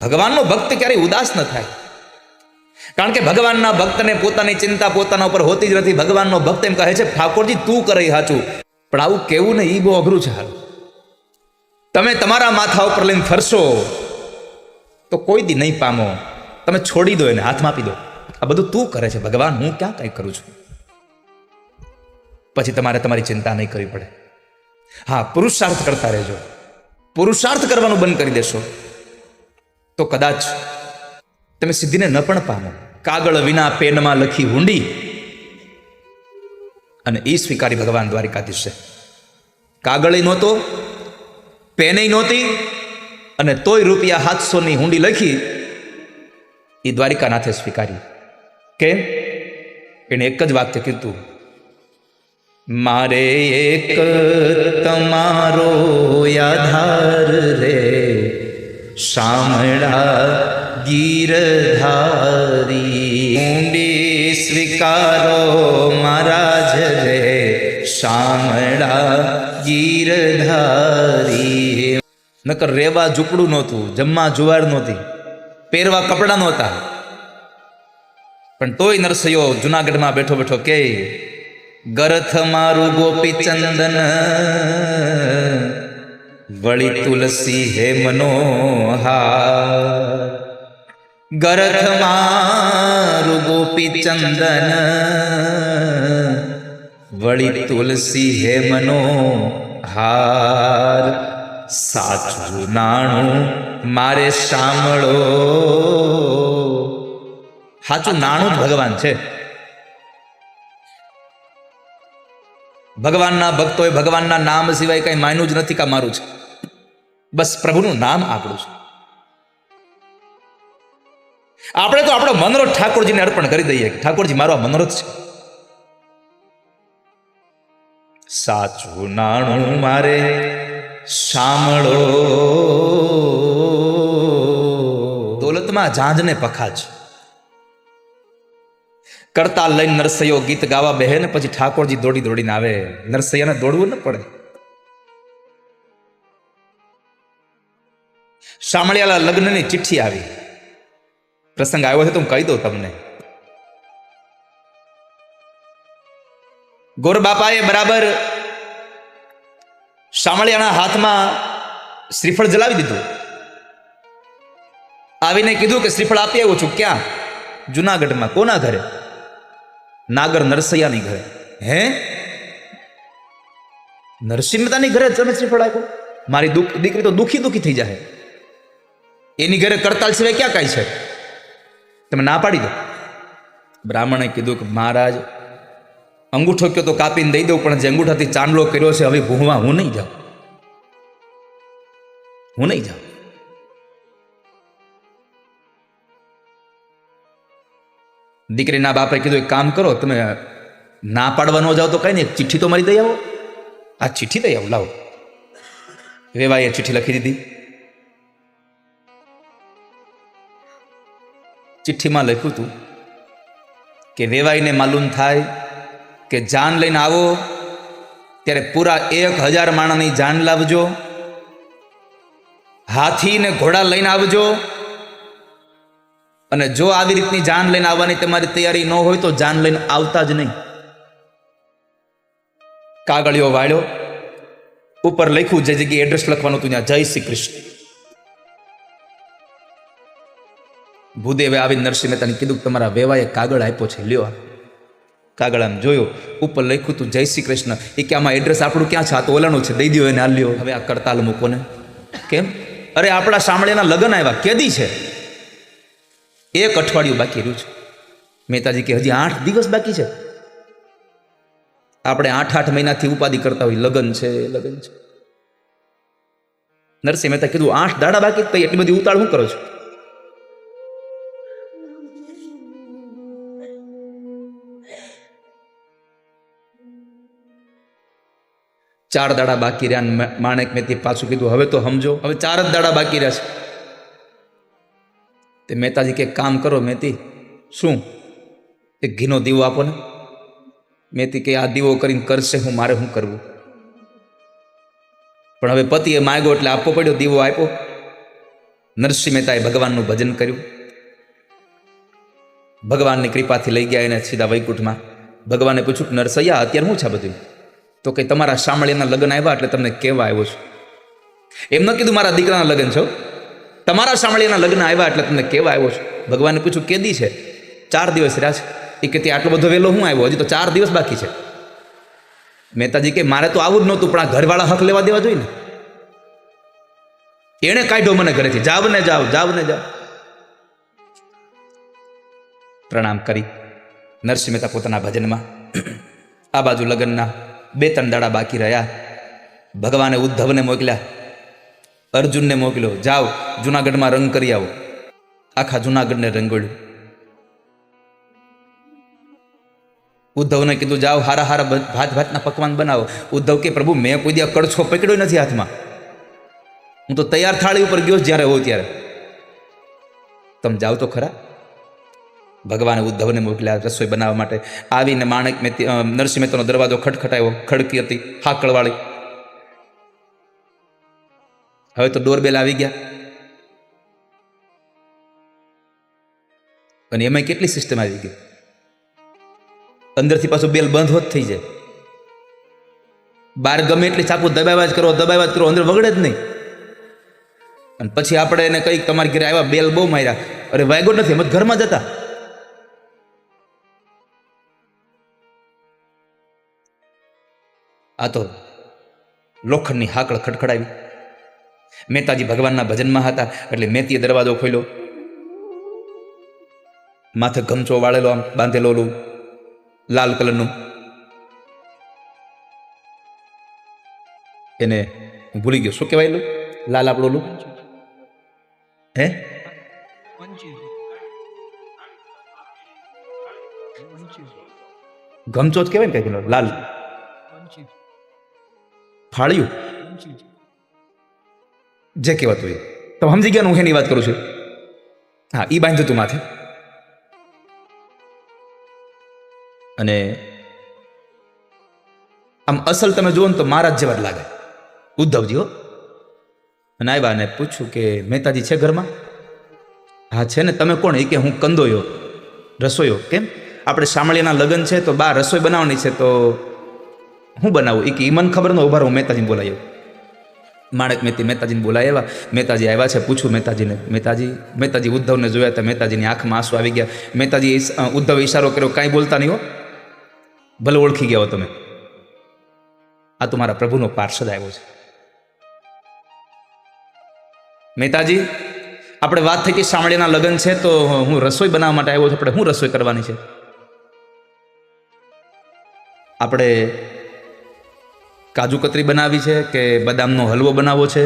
ભગવાનનો ભક્ત ક્યારેય ઉદાસ ન થાય, કારણ કે ભગવાનના ભક્તને પોતાની ચિંતા પોતાના ઉપર હોતી જ નથી. ભગવાનનો ભક્ત એમ કહે છે, ઠાકોરજી તું કરે સાચું. પણ આવું કેવું ને એ બહુ અઘરું છે. હાલ તમે તમારા માથા ઉપર લઈને ફરશો તો કોઈ દી નહીં પામો. તમે છોડી દો, એને હાથમાં આપી દો. આ બધું તું કરે છે ભગવાન, હું ક્યાં કંઈ કરું છું. પછી તમારે તમારી ચિંતા નહીં કરવી પડે. હા, પુરુષાર્થ કરતા રહેજો. પુરુષાર્થ કરવાનું બંધ કરી દેશો તો કદાચ તમે સિદ્ધિને ન પણ પામો. કાગળ વિના પેનમાં લખી હુંડી, અને એ સ્વીકારી ભગવાન દ્વારિકાધીશે. કાગળ નહોતો, પેન નહોતી, અને તોય ₹700ની હુંડી લખી એ દ્વારિકાનાથે સ્વીકારી. કેમ? એને એક જ વાક્ય કીધું, મારે એક તમારો આધાર રે શામળા ગીરધારી. હુંડી સ્વીકારો મહારાજ રે શામળા ગીરધારી. નકર રેવા ઝૂંપડું નહોતું, જમવા જુવાર નહોતી, પહેરવા કપડાં નહોતા, પણ તોય નરસૈયો જુનાગઢમાં બેઠો બેઠો કે ગરથ મારું ગોપી ચંદન વળી તુલસી હે મનોહાર. ગરથ મારું ગોપી ચંદન વળી તુલસી હે મનોહાર. સાચું નાણું મારે સાંભળો. સાચું નાણું જ ભગવાન છે. ભગવાનના ભક્તોએ ભગવાનના નામ સિવાય કઈ માન્યું જ નથી કે મારું છે. બસ પ્રભુનું નામ આપણું છે. આપણે તો આપણો મનોરથ ઠાકોરજીને અર્પણ કરી દઈએ કે ઠાકોરજી મારો આ મનોરથ છે. સાચું નાણું મારે સાંભળો. દોલતમાં ઝાંઝને પખાજ. કરતા લઈને નરસૈયો ગીત ગાવા બેહે ને પછી ઠાકોરજી દોડી દોડીને આવે. નરસૈયાને દોડવું ન પડે. શામળિયાલા લગ્નની ચિઠ્ઠી આવી. પ્રસંગ આવ્યો છે તો હું કહી દઉં તમને. ગોરબાપાએ બરાબર શામળિયાના હાથમાં શ્રીફળ જલાવી દીધું. આવીને કીધું કે શ્રીફળ આપી આવ્યો છું. ક્યાં? જુનાગઢમાં. કોના ઘરે? નાગર નરસૈયાની ઘરે. હે? નરસિંહ મહેતાની ઘરે તમે શ્રીફળ આપ્યો? મારી દીકરી તો દુખી દુખી થઈ જાય. એની ઘરે કરતાલ સિવાય ક્યાં કાંઈ છે? તમે ના પાડી દો. બ્રાહ્મણે કીધું કે મહારાજ, અંગૂઠો કયો તો કાપીને દઈ દઉં, પણ જે અંગૂઠાથી ચાંદલો કર્યો છે હવે ભૂંવા હું નહીં જાઉં. હું નહીં જાઉં. દીકરીના બાપે કીધું એક કામ કરો, તમે ના પાડવા ન જાઓ તો કઈ નહીં, ચિઠ્ઠી તો મારી દઈ આવો. આ ચિઠ્ઠી દઈ આવો, લાવો. વેવાઈએ ચિઠ્ઠી લખી દીધી. ચિઠ્ઠીમાં લખ્યું હતું કે વેવાઈને માલુમ થાય કે જાન લઈને આવો ત્યારે પૂરા 1000 માણસની જાન લાવજો. હાથી ને ઘોડા લઈને આવજો. અને જો આવી રીતની જાન લઈને આવવાની તમારી તૈયારી ન હોય તો જાન લઈને આવતા જ નહીં. કાગળિયો વાળ્યો, ઉપર લખ્યું જે જગ્યાએ એડ્રેસ લખવાનું હતું ત્યાં, જય શ્રી કૃષ્ણ. ભૂદેવે આવી નરસિંહ મહેતાને કીધું તમારા વેવાએ કાગળ આપ્યો છે, લ્યો. કાગળ આમ જોયો, ઉપર લખ્યું હતું જય શ્રી કૃષ્ણ. એ કે આમાં એડ્રેસ આપણું ક્યાં છે? આ તો ઓલાનું છે, દઈ દો એને, આ લ્યો. હવે આ કરતાલ મૂકો ને. કેમ? અરે આપણા શામળિયાના લગ્ન આવ્યા, કેદી છે? 1 અઠવાડિયું બાકી રહ્યું છે. મહેતાજી કે હજી 8 દિવસ બાકી છે. આપણે 8 મહિનાથી ઉપાધિ કરતા હોય, લગ્ન છે લગ્ન છે. નરસિંહ મહેતા કીધું 8 દાડા બાકી, તો એટલી બધી ઉતાળ શું કરો છો? ચાર દાડા બાકી રહ્યા. માણેક મહેતી પાછું કીધું હવે તો સમજો, હવે 4 જ દાડા બાકી રહ્યા છે. તે મહેતાજી કે કામ કરો મહેતી. શું? એક ઘીનો દીવો આપો ને. મહેતી કે આ દીવો કરીને કરશે હું, મારે શું કરવું? પણ હવે પતિએ માગ્યો એટલે આપવો પડ્યો, દીવો આપ્યો. નરસિંહ મહેતાએ ભગવાનનું ભજન કર્યું. ભગવાનની કૃપાથી લઈ ગયા એને સીધા વૈકુંઠમાં. ભગવાને પૂછ્યું, નરસૈયા અત્યારે શું છે બધું? તો કે તમારા શામળિયાના લગ્ન આવ્યા એટલે તમને કહેવા આવ્યો છું. એમ ન કીધું મારા દીકરાના લગ્ન છો, તમારા શામળિયાના લગ્ન આવ્યા એટલે તમને કહેવા આવ્યો છું. ભગવાને પૂછ્યું, કેદી છે? 4 દિવસ રહ્યા છે. એ કે તે આટલો બધો વહેલો હું આવ્યો? હજી તો 4 દિવસ બાકી છે. મહેતાજી કે મારે તો આવું જ નહોતું, પણ આ ઘરવાળા હક લેવા દેવા જોઈએ ને. એણે કાઢ્યો મને ઘરેથી. જાવ ને જાવ, જાવ ને જાવ. પ્રણામ કરી નરસિંહ મહેતા પોતાના ભજનમાં. આ બાજુ લગ્નના 2-3 દાડા બાકી રહ્યા. ભગવાને ઉદ્ધવને મોકલ્યા, અર્જુનને મોકલ્યો, જાઓ જુનાગઢમાં રંગ કરી આવો. આખા જુનાગઢને રંગોળ્યું. ઉદ્ધવને કીધું, જાઓ હારા હારા ભાતના પકવાન બનાવો. ઉદ્ધવ કે પ્રભુ મેં કોઈ દી કડછો પકડ્યો નથી હાથમાં, હું તો તૈયાર થાળી ઉપર ગયો જ્યારે હોઉં ત્યારે. તમે જાઓ તો ખરા. ભગવાને ઉદ્ધવને મોકલ્યા રસોઈ બનાવવા માટે. આવીને નરસિંહ મહેતાનો દરવાજો ખટખટાયો. ખડકી હતી હાકળવાળી. હવે તો ડોરબેલ આવી ગયા. અને એમાં કેટલી સિસ્ટમ આવી ગઈ, અંદરથી પાછું બેલ બંધ હોત થઈ જાય. બહાર ગમે એટલી ચાપુ દબાવ્યા જ કરો, અંદર વગડે જ નહીં. અને પછી આપણે એને કંઈક તમારી ઘરે આવ્યા, બેલ બહુ માર્યા, અરે વાગ્યો નથી, એમ જ ઘરમાં જતા. આ તો લોખંડની હાકળ ખડખડાવી. મહેતાજી ભગવાનના ભજનમાં હતા એટલે મહેતીએ દરવાજો ખોલ્યો. માથે ગમચો વાળેલો, આમ બાંધેલો, ઓલું લાલ કલરનું. એને હું ભૂલી ગયો, શું કહેવાય લાલ આપણું ઓલું? હે, ગમચો જ કહેવાય ને કઈ લાલ ફાળ્યું, જે કહેવાતું એ તો સમજી ગયા. હું એની વાત કરું છું. હા, એ બાંધ્યું તું માથે. અને આમ અસલ તમે જુઓ ને તો મહારાજ જેવા જ લાગે ઉદ્ધવજી. હો, અને આવ્યા અને પૂછ્યું કે મહેતાજી છે ઘરમાં? હા છે ને. તમે કોણ? એ કે હું કંદોયો, રસોયો. કેમ? આપણે શામળિયાના લગ્ન છે તો બહાર રસોઈ બનાવવાની છે, તો હું બનાવું? એ કે એ મને ખબર ન. ઉભા રહું, મહેતાજીને બોલાવ્યો. માણેક મહેતાજીને બોલાવ્યા. મહેતાજી આવ્યા છે. પૂછ્યું મહેતાજીને. મહેતાજી ઉદ્ધવને જોયા હતા. મહેતાજીની આંખમાં આંસુ આવી ગયા. મહેતાજી ઉદ્ધવ ઈશારો કર્યો, કાંઈ બોલતા નહીં હો, ભલે ઓળખી ગયા હો તમે, આ તો મારા પ્રભુનો પાર્ષદ આવ્યો છે. મહેતાજી, આપણે વાત થઈ કે શામળિયાના લગ્ન છે તો હું રસોઈ બનાવવા માટે આવ્યો છું. આપણે શું રસોઈ કરવાની છે? આપણે કાજુ કતરી બનાવી છે કે બદામનો હલવો બનાવવો છે?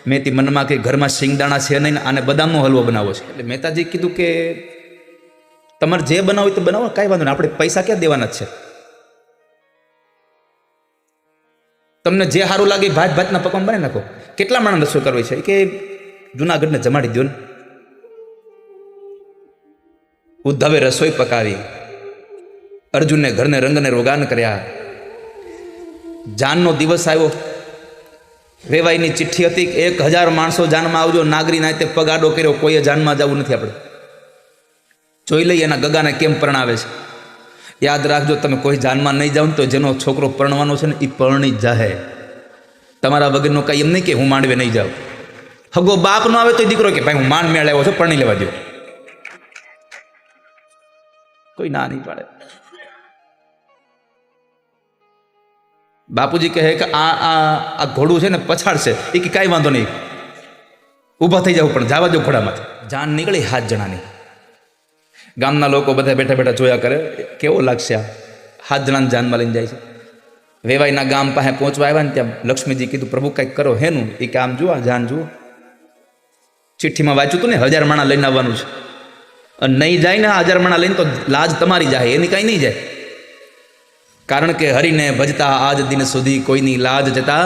મેથી મનમાં કે ઘરમાં શિંગદાણા છે નહીં, આને બદામનો હલવો બનાવવો છે. એટલે મહેતાજી કીધું કે તમારે જે બનાવો તો બનાવો, કાંઈ વાંધો નહીં, આપણે પૈસા ક્યાં દેવાના જ છે. તમને જે સારું લાગે ભાતના પકવાન બનાવી નાખો. કેટલા માણસ રસોઈ કરવી છે? કે જુનાગઢને જમાડી દો ને. ઉદ્ધવે રસોઈ પકાવી. અર્જુનને ઘરને રંગને રોગાન કર્યા. જાનનો દિવસ આવ્યો. વેવાઈની ચિઠ્ઠી હતી, 1000 માણસો જાનમાં આવજો. નાગરી નાતે પગાડો કર્યો, કોઈએ જાનમાં જવું નથી. આપણે જોઈ લઈએ એના ગગાને કેમ પરણાવે છે. યાદ રાખજો, તમે કોઈ જાનમાં નહીં જાઓ તો જેનો છોકરો પરણવાનો છે ને એ પરણી જ જાહે. તમારા વગરનો કાંઈ એમ નહીં કે હું માંડવે નહીં જાઉં. હગો બાપ નો આવે તો દીકરો કે ભાઈ હું માંડ મેળ આવ્યો છું, પરણી લેવા દો. કોઈ ના નહીં પાડે. બાપુજી કહે કે આ ઘોડું છે ને પછાડશે. એ કે કાંઈ વાંધો નહીં, ઊભા થઈ જાવ, પણ જવા દો ઘોડામાંથી. જાન નીકળી 7 જણાની. ગામના લોકો બધા બેઠા બેઠા જોયા કરે, કેવો લાગશે આ 7 જણાને જાનમાં લઈને જાય છે. વેવાઈના ગામ પાસે પહોંચવા આવ્યા ને ત્યાં લક્ષ્મીજી કીધું, પ્રભુ કંઈક કરો. હેનું? એ કે આમ જુઓ, જાન જુઓ. ચિઠ્ઠીમાં વાંચ્યું હતું ને 1000 માણા લઈને આવવાનું છે. અને નહીં જાય ને 1000 માણા લઈને તો લાજ તમારી જાય, એની કાંઈ નહીં જાય. કારણ કે હરિને ભજતા આજ દિન સુધી કોઈની લાજ જતા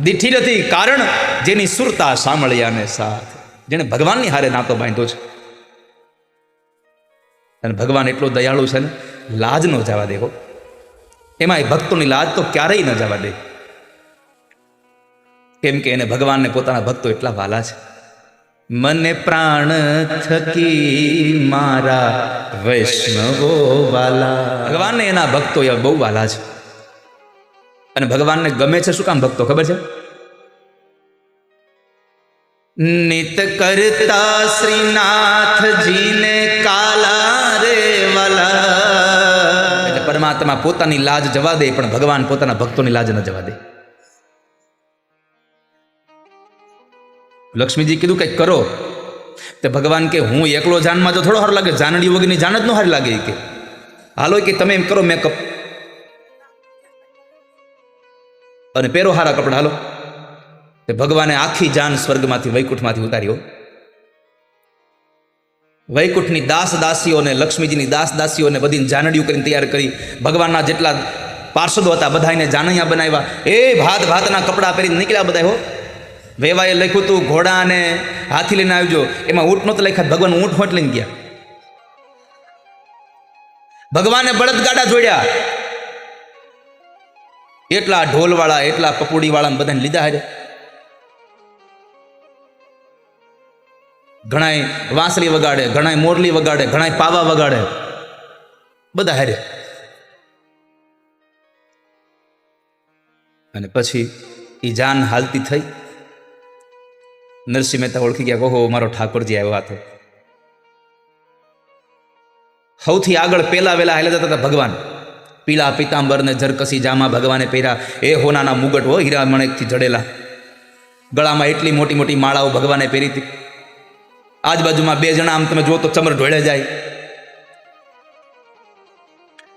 દીઠી નથી. કારણ જેની સુરતા સાંભળ્યાને સાથ, જેને ભગવાનની હારે નાતો બાંધ્યો છે. અને ભગવાન એટલો દયાળુ છે ને, લાજ ન જવા દેવો. એમાં એ ભક્તોની લાજ તો ક્યારેય ન જવા દે. કેમ કે એને ભગવાનને પોતાના ભક્તો એટલા વાલા છે. મને પ્રાણ થકી મારા વૈષ્ણવો વાલા. ભગવાનને એના ભક્તો બહુ વાલા છે. અને ભગવાનને ગમે છે શું કામ ભક્તો ખબર છે? નિત કરતા શ્રીનાથજીને કાલા રે વાલા. એટલે પરમાત્મા પોતાની લાજ જવા દે, પણ ભગવાન પોતાના ભક્તોની લાજ ન જવા દે. લક્ષ્મીજી કીધું કંઈક કરો, તે ભગવાન કે હું એકલો જાનમાં જો થોડો સારો લાગે, જાનડી વગરની જાન જ ન સારી લાગે. કે હાલો કે તમે એમ કરો મેકઅપ અને પહેરો હારા કપડા, હાલો. તે ભગવાને આખી જાન સ્વર્ગમાંથી વૈકુંઠમાંથી ઉતાર્યો. વૈકુંઠની દાસ દાસીઓને, લક્ષ્મીજીની દાસ દાસીઓને બધી જાનડીઓ કરીને તૈયાર કરી. ભગવાનના જેટલા પાર્ષદો હતા બધાને જાનૈયા બનાવ્યા. એ ભાત ભાતના કપડાં પહેરીને નીકળ્યા બધા. હો, વેવાએ લખ્યું હતું ઘોડા અને હાથી લઈને આવજો, એમાં ઊંટ નહોતું લખ્યા. ભગવાન ઊંટ હોટ લઈને ગયા. ભગવાને બળદગાડા જોડ્યા. એટલા ઢોલવાળા, એટલા પપુડીવાળા બધાને લીધા હારે. ઘણાય વાંસળી વગાડે, ઘણાય મોરલી વગાડે, ઘણાય પાવા વગાડે, બધા હારે. અને પછી એ જાન હાલતી થઈ. નરસિંહ મહેતા ઓળખી ગયા, ઓહો મારો ઠાકોરજી આવ્યો હતો. સૌથી આગળ પેલા વેલા હાલે જતા હતા ભગવાન. પીળા પિતાંબર ને જરકસી જામા ભગવાને પહેર્યા. એ હોનાના મુગટ હો, હીરા મણેકથી જડેલા. ગળામાં એટલી મોટી મોટી માળાઓ ભગવાને પહેરી હતી. આજુબાજુમાં બે જણા આમ તમે જો તો ચમર ઢોળે જાય.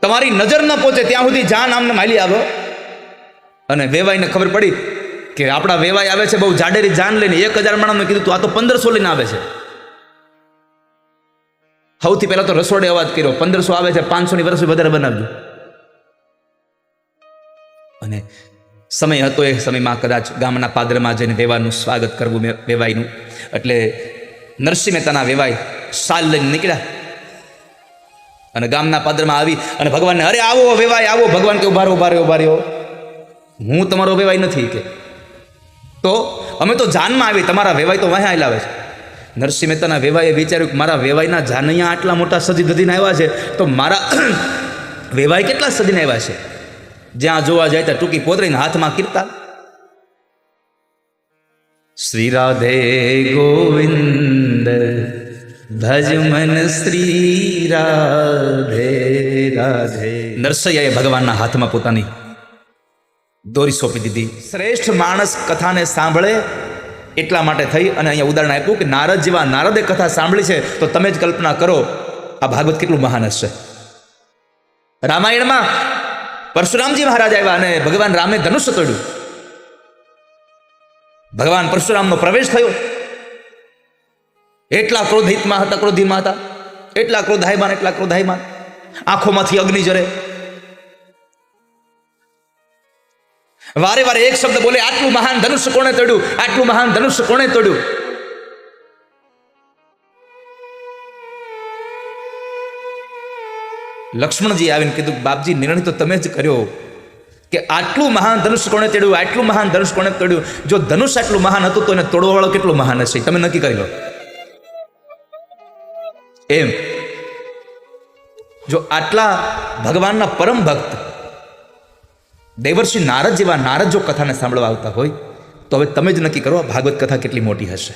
તમારી નજર ન પહોંચે ત્યાં સુધી જાન આમને માલી આવ્યો. અને વેવાઈને ખબર પડી કે આપણા વેવાઈ આવે છે બહુ જાડેરી જાન લઈને. 1000 માણસને કીધું તું આ તો 1500 લઈને આવે છે. સૌથી પહેલા તો રસોડે અવાજ કર્યો, 1500 આવે છે, 500ની વર્ષ વધારે બનાવજો. અને સમય હતો, એ સમયમાં કદાચ ગામના પાદરમાં જઈને વેવાનું સ્વાગત કરવું વેવાઈનું. એટલે નરસિંહ મહેતાના વેવાઈ સાલ લઈને નીકળ્યા અને ગામના પાદરમાં આવી અને ભગવાનને, અરે આવો વેવાઈ આવો. ભગવાન કે ઉભા રહ્યો, હું તમારો વેવાઈ નથી. કે તો અમે તો જાનમાં આવી, તમારા વેવાઈ તો વાહ્યા લાવે છે. નરસિંહ મહેતાના વેવાઈએ વિચાર્યું કે મારા વેવાઈના જાનૈયા આટલા મોટા સજી ધજીને આવ્યા છે, તો મારા વેવાઈ કેટલા સજીને આવ્યા છે. જ્યાં જોવા જાય ત્યાં ટૂંકી પોતરીને હાથમાં કીર્તા. શ્રી રાધે ગોવિંદ ભજ મન શ્રી રાધે રાધે. નરસૈયાએ ભગવાનના હાથમાં પોતાની દોરી સોંપી દીધી. શ્રેષ્ઠ માણસ કથાને સાંભળે એટલા માટે થઈ. અને અહીંયા ઉદાહરણ આપ્યું કે નારદ જેવા નારદે કથા સાંભળી છે, તો તમે જ કલ્પના કરો આ ભાગવત કેટલું મહાન હશે. રામાયણમાં પરશુરામજી મહારાજ આવ્યા અને ભગવાન રામે ધનુષ્ય તોડ્યું. ભગવાન પરશુરામનો પ્રવેશ થયો. એટલા ક્રોધિતમાં હતા, એટલા ક્રોધાયમાન, આંખોમાંથી અગ્નિ જરે. વારે વારે એક શબ્દ બોલે, આટલું મહાન ધનુષ્ય કોણે તોડ્યું, આટલું મહાન ધનુષ્ય કોણે તોડ્યું. લક્ષ્મણજી આવીને કીધું, બાપજી નિર્ણય તો તમે જ કર્યો કે આટલું મહાન ધનુષ્ય કોણે તોડ્યું, આટલું મહાન ધનુષ્ય કોણે તોડ્યું. જો ધનુષ્ય આટલું મહાન હતું તો એને તોડવા વાળો કેટલું મહાન હશે, તમે નક્કી કરી લો. એમ જો આટલા ભગવાનના પરમ ભક્ત દેવર્ષિ નારદ જેવા નારદ જો કથાને સાંભળવા આવતા હોય, તો હવે તમે જ નક્કી કરો ભાગવત કથા કેટલી મોટી હશે.